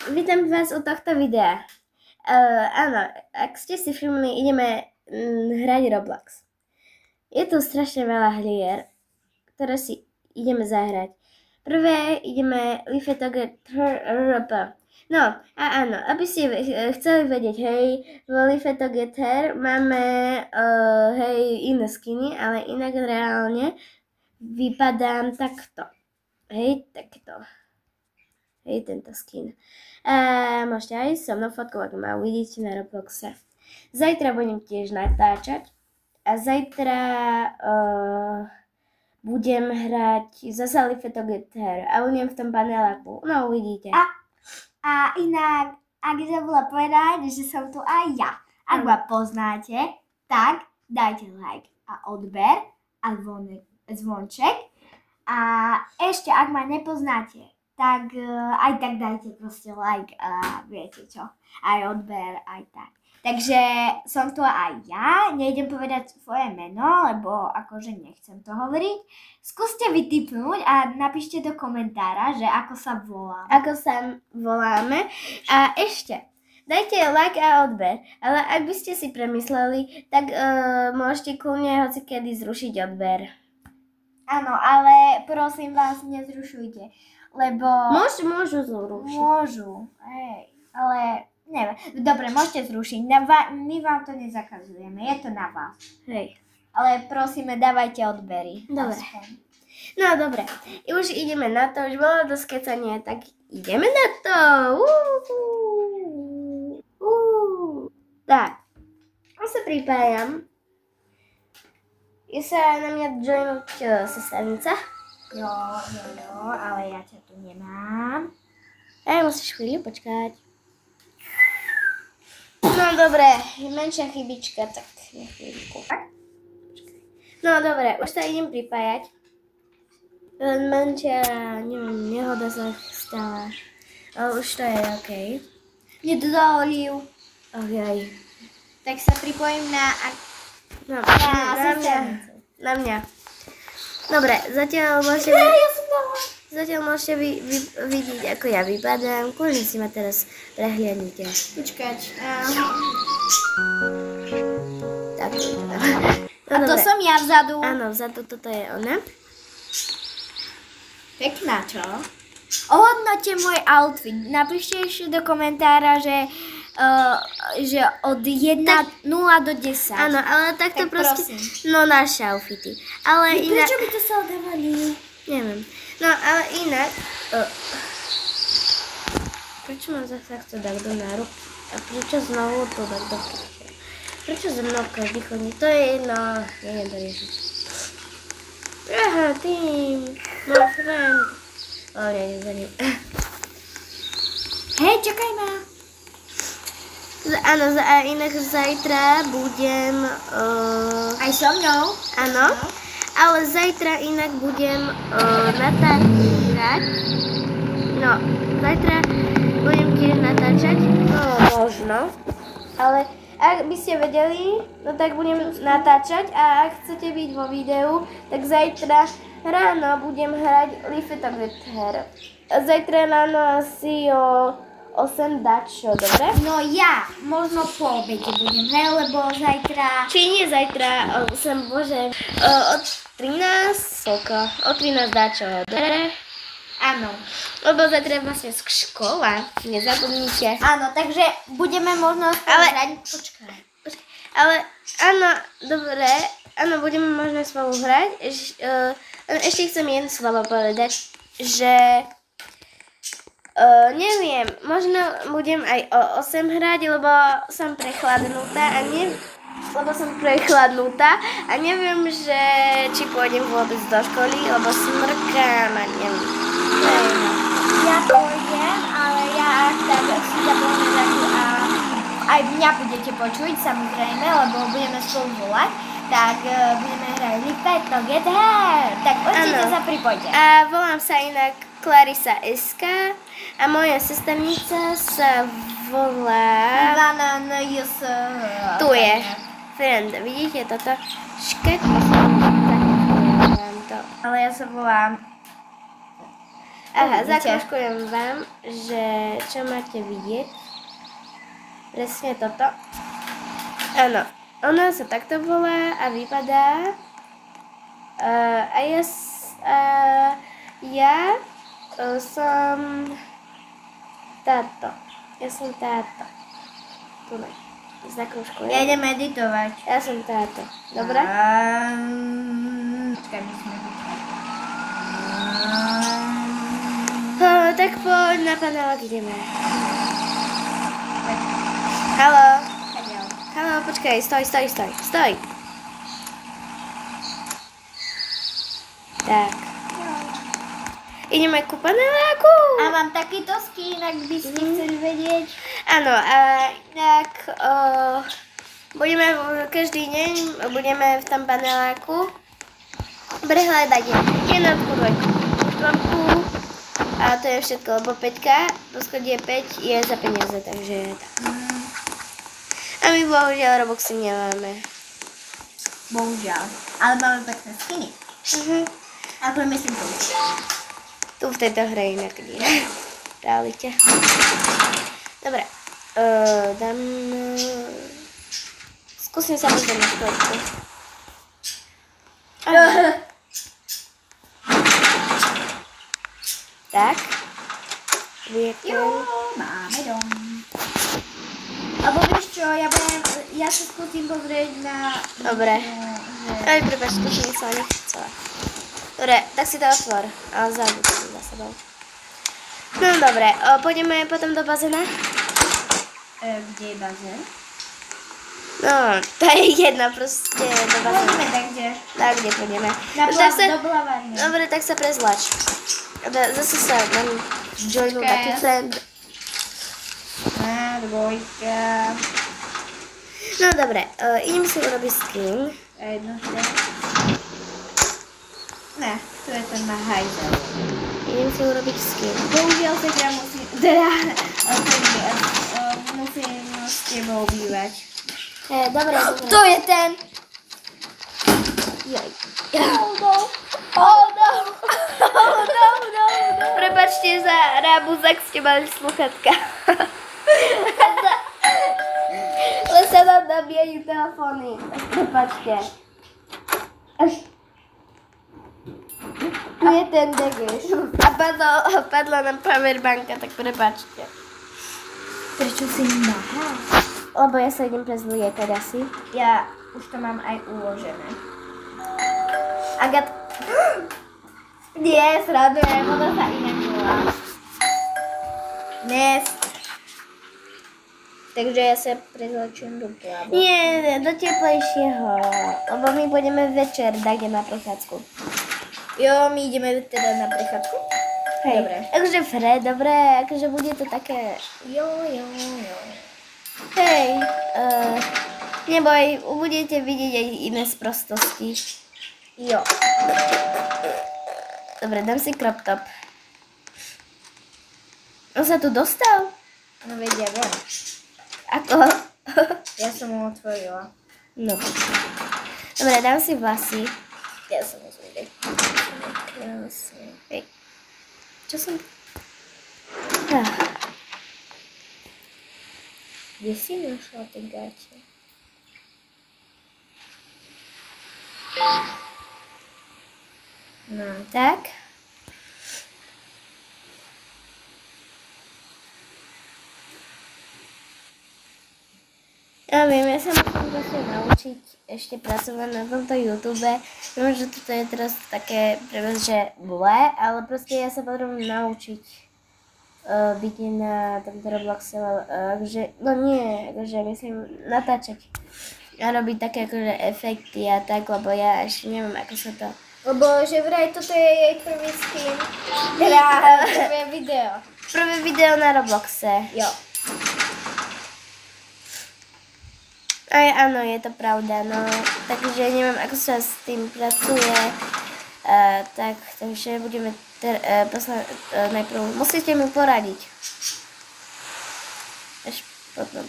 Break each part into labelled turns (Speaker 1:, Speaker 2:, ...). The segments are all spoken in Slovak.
Speaker 1: Vítam vás u tohto videa. Áno, ak ste si všimli, ideme hrať Roblox. Je tu strašne veľa hier, ktoré si ideme zahrať. Prvé ideme Life Together. No, a áno, aby ste chceli vedieť, hej, v Life Together máme, hej, iné skiny, ale inak reálne vypadám takto. Hej, takto. Hej, tento skin. Môžete aj so mnou fotku, ak ma uvidíte na Robloxe. Zajtra budem tiež natáčať a zajtra budem hrať zase Life Together a budem v tom paneláku. No, uvidíte.
Speaker 2: A inak, ak zabudla povedať, že som tu aj ja. Ak ma poznáte, tak dajte like a odber a zvonček. A ešte, ak ma nepoznáte, tak aj tak dajte proste like a viete čo, aj odber, aj tak. Takže som tu aj ja, nejdem povedať svoje meno, lebo akože nechcem to hovoriť. Skúste vytipnúť a napíšte do komentára, že ako sa volám.
Speaker 1: Ako sa voláme. A ešte, dajte like a odber, ale ak by ste si premysleli, tak môžete kľudne hocikedy zrušiť odber.
Speaker 2: Áno, ale prosím vás, nezrušujte. Lebo...
Speaker 1: Môžu zrušiť.
Speaker 2: Môžu, hej, ale neviem. Dobre, môžete zrušiť, my vám to nezakazujeme, je to na vás.
Speaker 1: Hej.
Speaker 2: Ale prosíme, dávajte odbery.
Speaker 1: Dobre. No dobre, už ideme na to, už bolo dosť kecanie, tak ideme na to. Tak, ja sa pripájam. Je sa na mňa joinúť sesternica.
Speaker 2: Jo, ale ja ťa tu nemám.
Speaker 1: Musíš chvíľu počkať. No dobre, menšia chybička, tak chvíľku. No dobre, už sa idem pripájať. Len menšia, neviem, nehoda sa stala. Ale už to je okej.
Speaker 2: Mne to dalo Liu.
Speaker 1: Okej.
Speaker 2: Tak sa pripojím na
Speaker 1: mňa. Dobre, zatiaľ môžete vidieť, ako ja vypadám. Kľudne si ma teraz prehliadnite.
Speaker 2: Počkať.
Speaker 1: Tak.
Speaker 2: A to som ja vzadu.
Speaker 1: Áno, vzadu toto je ona.
Speaker 2: Pekná, čo? Ohodnoťte môj outfit. Napíšte ešte do komentára, že od 0 do 10.
Speaker 1: Áno, ale takto
Speaker 2: tak
Speaker 1: proste,
Speaker 2: prosím.
Speaker 1: no naše outfity. Ale inak...
Speaker 2: Prečo by to sa odávali?
Speaker 1: Neviem. No, ale inak... Prečo mám zase takto takto na ruku? A prečo znovu to takto? Prečo za mnou každý chodí? To je jedno... Neviem to riešiť. Aha, tým... My friend. Nie za ním.
Speaker 2: Hej, čakaj ma.
Speaker 1: Áno, a inak zajtra budem...
Speaker 2: Aj so mnou?
Speaker 1: Áno, ale zajtra inak budem natáčať. No, zajtra budem tiež natáčať. No, možno. Ale ak by ste vedeli, no tak budem natáčať a ak chcete byť vo videu, tak zajtra ráno budem hrať Life Together. Zajtra ráno asi o 8 dačo, dobre?
Speaker 2: No ja, možno po obede budem, hej, lebo zajtra...
Speaker 1: Či nie zajtra, o 8, bože, od 13, koľko? O 13 dačo, dobre?
Speaker 2: Áno.
Speaker 1: Lebo zajtra je vlastne škola, nezabudnite.
Speaker 2: Áno, takže budeme možno spolu hrať. Počkaj.
Speaker 1: Ale áno, dobre, áno, budeme možno spolu hrať. Ešte chcem jedno slovo povedať, že... neviem, možno budem aj o 8 hrať, lebo som prechladnutá a neviem, že či pôjdem vôbec do školy, lebo smrkám a neviem.
Speaker 2: Ja pôjdem, ale ja tak si zavolám zaku a aj mňa budete počuť, samozrejme, lebo budeme spolu volať, tak budeme hrať Life Together. Tak určite sa pripojte.
Speaker 1: A volám sa inak Clarissa SK a moja sesternica sa volá...
Speaker 2: Ivana NJS.
Speaker 1: Tu je. Friend, vidíte toto? Šket. Ale ja sa volám Aha, zakúškujem vám, že čo máte vidieť. Presne toto. Áno, ono sa takto volá a vypadá. A ja som táto. Ja som táto. Tu ne. Zakúškujem.
Speaker 2: Ja idem editovať.
Speaker 1: Ja som táto. Dobre?
Speaker 2: Počkaj, musíme
Speaker 1: Tak poď na panelok ideme. Haló. Haló, počkaj, stoj. Tak. Ideme ku paneláku.
Speaker 2: A mám takýto skin, ak by ste chceli vedieť.
Speaker 1: Áno, a inak budeme každý deň budeme v tom paneláku prehľadať jednotku, dvojku, štvorku a to je všetko, lebo 5 po schode je 5 je za peniaze, takže tak. A my bohužiaľ Robuxy nemáme.
Speaker 2: Bohužiaľ. Ale máme pekné skiny. Ako myslím tu.
Speaker 1: Tu v tejto hre inak nie. Realite. Dobre. Dám... Skúsim sa pozrieť na štvorku. Tak.
Speaker 2: Máme dom. Alebo vieš čo, ja sa skúsim pozrieť na...
Speaker 1: Dobre. Aj prepáč, to si myslela nechcela. Dobre, tak si to otvor. A zájdu to za sebou. No dobre, pôjdeme potom do bazéna?
Speaker 2: Kde je bazén?
Speaker 1: No, to je jedna proste do bazéna.
Speaker 2: Poďme tak kde?
Speaker 1: Tak, kde pôjdeme.
Speaker 2: Do plavárne.
Speaker 1: Dobre, tak sa prezlač. Zase sa nám joinul taký friend.
Speaker 2: Dvojka.
Speaker 1: No dobre, idem si urobiť skin.
Speaker 2: Jednotka. Ne, tu je ten na hajzel.
Speaker 1: Idem si urobiť skin.
Speaker 2: Bohužiaľ sa ja musím, musím s tebou bývať.
Speaker 1: Dobre.
Speaker 2: To je ten! Oh no.
Speaker 1: Prepačte za rábuz, ak ste mali sluchatka. Len sa nám nabíjajú telefóny. Prepačte. Tu je ten degeš. A padla nám powerbanka, tak prepačte.
Speaker 2: Prečo si nahá?
Speaker 1: Lebo ja sa idem prezliekať asi.
Speaker 2: Ja už to mám aj uložené. Nie, sradujem, ono sa inak volá. Dnes. Takže ja sa prezlečujem do plávu.
Speaker 1: Nie, do teplejšieho. Lebo my pôjdeme večer kde na prechádzku.
Speaker 2: Jo, my ideme teda na prechádzku?
Speaker 1: Hej.
Speaker 2: Dobre.
Speaker 1: Akože dobre, akože bude to také...
Speaker 2: Jo.
Speaker 1: Hej, neboj, budete vidieť aj iné sprostosti.
Speaker 2: Jo.
Speaker 1: Dobre, dám si crop top. On sa tu dostal?
Speaker 2: No veď ja viem.
Speaker 1: Ako?
Speaker 2: Ja som mu otvorila.
Speaker 1: No. Dobre, dám si vlasy.
Speaker 2: Ja som mu zvedel.
Speaker 1: Hej. Čo som...
Speaker 2: Kde si našla tie gače? No.
Speaker 1: Tak. Ja viem, ja sa musím vlastne naučiť ešte pracovať na tomto YouTube. Viem, že toto je teraz také že ble, ale proste ja sa potrebujem naučiť byť na tomto Robloxe, akože, no nie, akože myslím natáčať a robiť také akože efekty a tak, lebo ja ešte neviem, ako sa to...
Speaker 2: Lebo že vraj toto je jej prvý skin. Teda prvé video.
Speaker 1: Prvé video na Robloxe.
Speaker 2: Jo.
Speaker 1: Aj áno, je to pravda, no. Takže neviem, ako sa s tým pracuje. Takže budeme najprv... Musíte mi poradiť. Až potom.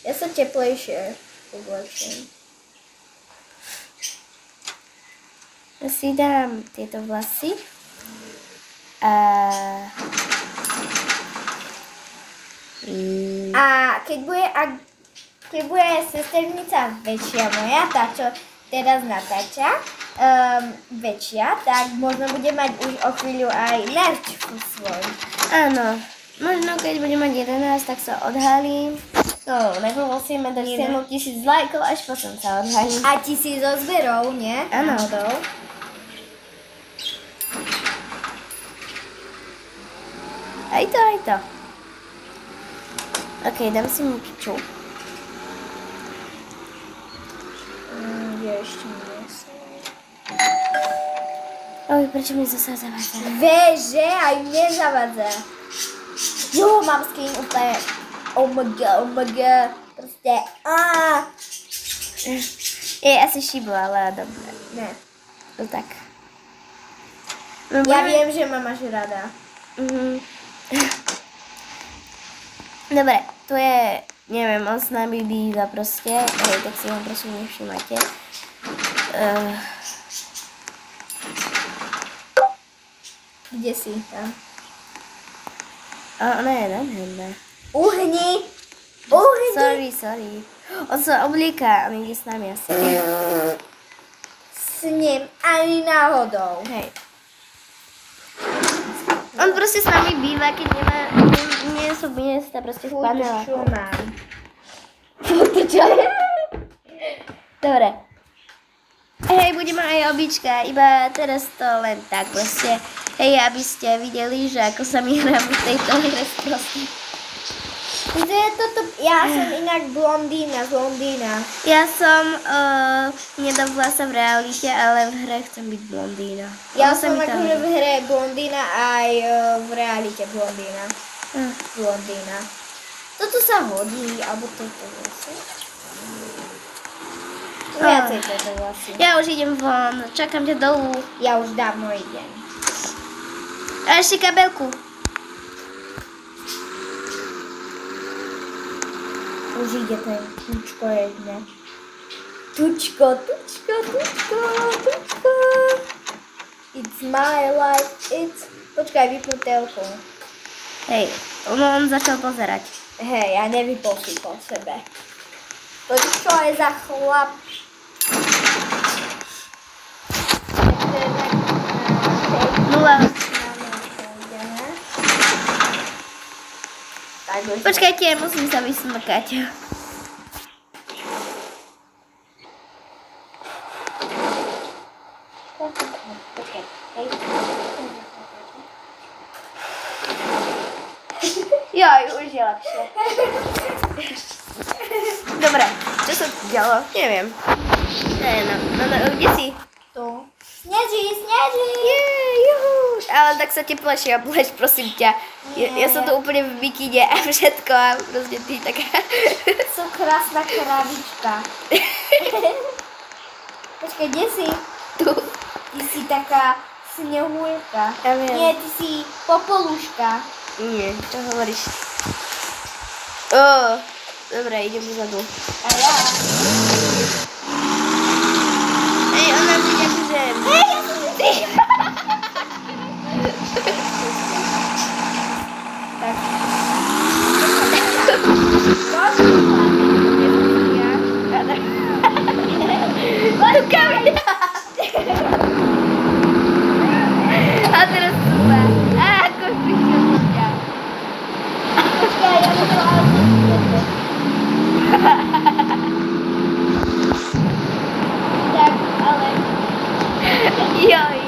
Speaker 2: Ja sa teplejšie oblečiem.
Speaker 1: Ja si dám tieto vlasy.
Speaker 2: A keď bude sesternica väčšia moja, tá čo teraz natáča, väčšia, tak možno bude mať už o chvíľu aj merch svoj.
Speaker 1: Áno, možno keď bude mať 11, tak sa odhalím. No, najprv musíme dosiahnuť 1000 lajkov, až potom sa odhalím.
Speaker 2: A 1000 odberov, nie?
Speaker 1: Áno. Aj to. Ok, dám si mučiču.
Speaker 2: Ešte nie som.
Speaker 1: Oj, prečo mi zase zavádza?
Speaker 2: Veže, aj mne zavádza. Jo, mám skin úplne. Oh my god. Proste,
Speaker 1: Je asi šibo, ale dobre.
Speaker 2: Ne.
Speaker 1: No tak.
Speaker 2: Ja viem, že ma máš rada.
Speaker 1: Dobre, tu je, neviem, on s nami býva proste, tak si ho prosím nevšimajte.
Speaker 2: Kde si tam?
Speaker 1: Ona je nádherná.
Speaker 2: Uhni!
Speaker 1: Sorry. On sa oblíka a my ide s nami asi.
Speaker 2: S ním ani náhodou.
Speaker 1: Hej. On proste s nami býva, keď nie sú miesta, proste v panela.
Speaker 2: Čo mám?
Speaker 1: Čo? Dobre. Hej, budeme aj obička, iba teraz to len tak proste. Hej, aby ste videli, že ako sa mi hrám v tejto hre proste.
Speaker 2: Ja som inak blondína z Londýna.
Speaker 1: Ja som nedobla sa v realite, ale v hre chcem byť blondína.
Speaker 2: Ja som akože v hre blondína aj v realite blondína. Blondína. Toto sa hodí, alebo toto vlastne. Viacej toto vlastne.
Speaker 1: Ja už idem von, čakám ťa dolu.
Speaker 2: Ja už dávno idem.
Speaker 1: A ešte kabelku.
Speaker 2: Už ide ten tučko jedne. Tučko. It's my life, Počkaj, vypnú telku.
Speaker 1: Hej, on začal pozerať.
Speaker 2: Hej, ja nevypol si po sebe. To čo je za chlap?
Speaker 1: Počkajte, musím sa vysmrkať. Joj, už je lepšie. Dobre, čo sa tu dialo? Neviem. No, kde si?
Speaker 2: Tu. Sneží!
Speaker 1: Juhu. Ale tak sa teplejšie obleč, prosím ťa. Ja som tu úplne v bikine a všetko a proste ty taká...
Speaker 2: Som krásna kravička. Počkaj, kde si?
Speaker 1: Tu.
Speaker 2: Ty si taká snehuľka.
Speaker 1: Ja viem.
Speaker 2: Nie, ty si popoluška.
Speaker 1: Nie, čo hovoríš? Dobre, idem dozadu.
Speaker 2: A ja.
Speaker 1: Hej, ona bude akože...
Speaker 2: Hej, ja som ty! Tak.
Speaker 1: A teraz super. Ako prišiel do mňa.
Speaker 2: Počkaj, ja to tak, ale...
Speaker 1: Joj.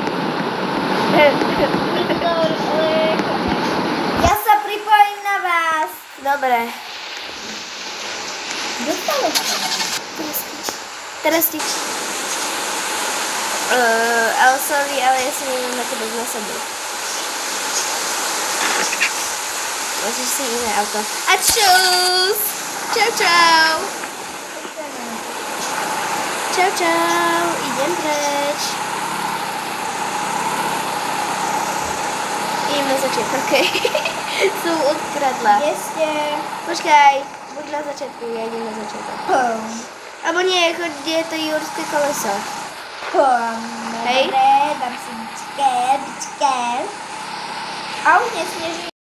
Speaker 2: Ja sa pripojím na vás.
Speaker 1: Dobre.
Speaker 2: Dostali sa.
Speaker 1: Teraz ti... ale sorry, ale ja si neviem na tebe znasadnúť. Môžeš si iné auto. A čus! Čau. Čau. Idem preč. Idem na začiatok, okej. Som odkradla.
Speaker 2: Kde ste?
Speaker 1: Počkaj, buď na začiatku, ja idem na začiatok. Alebo nie, kde je to jurské koleso. Hej.
Speaker 2: Dobre, dám si bičke. A už nesneží.